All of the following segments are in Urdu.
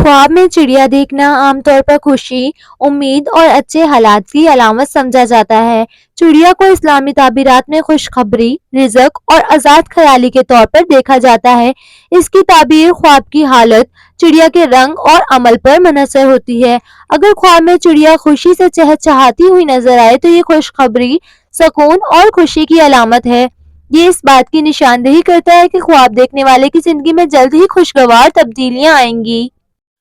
خواب میں چڑیا دیکھنا عام طور پر خوشی، امید اور اچھے حالات کی علامت سمجھا جاتا ہے۔ چڑیا کو اسلامی تعبیرات میں خوشخبری، رزق اور آزاد خیالی کے طور پر دیکھا جاتا ہے۔ اس کی تعبیر خواب کی حالت، چڑیا کے رنگ اور عمل پر منحصر ہوتی ہے۔ اگر خواب میں چڑیا خوشی سے چہچہاتی ہوئی نظر آئے تو یہ خوشخبری، سکون اور خوشی کی علامت ہے۔ یہ اس بات کی نشاندہی کرتا ہے کہ خواب دیکھنے والے کی زندگی میں جلد ہی خوشگوار تبدیلیاں آئیں گی۔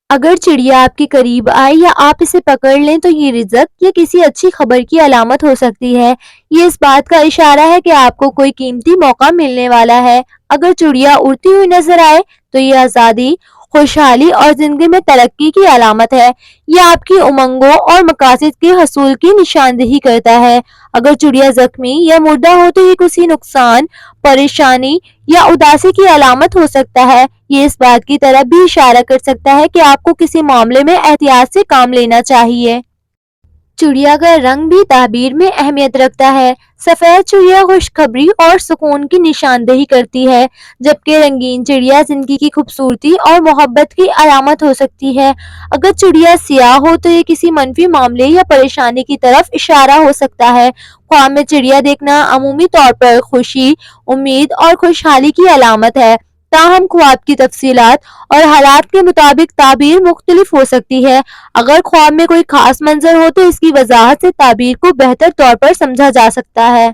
اگر چڑیا آپ کے قریب آئے یا آپ اسے پکڑ لیں تو یہ رزق یا کسی اچھی خبر کی علامت ہو سکتی ہے۔ یہ اس بات کا اشارہ ہے کہ آپ کو کوئی قیمتی موقع ملنے والا ہے۔ اگر چڑیا اڑتی ہوئی نظر آئے تو یہ آزادی، خوشحالی اور زندگی میں ترقی کی علامت ہے۔ یہ آپ کی امنگوں اور مقاصد کے حصول کی نشاندہی کرتا ہے۔ اگر چڑیا زخمی یا مردہ ہو تو یہ کسی نقصان، پریشانی یا اداسی کی علامت ہو سکتا ہے۔ یہ اس بات کی طرف بھی اشارہ کر سکتا ہے کہ آپ کو کسی معاملے میں احتیاط سے کام لینا چاہیے۔ چڑیا کا رنگ بھی تعبیر میں اہمیت رکھتا ہے۔ سفید چڑیا خوشخبری اور سکون کی نشاندہی کرتی ہے، جبکہ رنگین چڑیا زندگی کی خوبصورتی اور محبت کی علامت ہو سکتی ہے۔ اگر چڑیا سیاہ ہو تو یہ کسی منفی معاملے یا پریشانی کی طرف اشارہ ہو سکتا ہے۔ خواب میں چڑیا دیکھنا عمومی طور پر خوشی، امید اور خوشحالی کی علامت ہے، تاہم خواب کی تفصیلات اور حالات کے مطابق تعبیر مختلف ہو سکتی ہے۔ اگر خواب میں کوئی خاص منظر ہو تو اس کی وضاحت سے تعبیر کو بہتر طور پر سمجھا جا سکتا ہے۔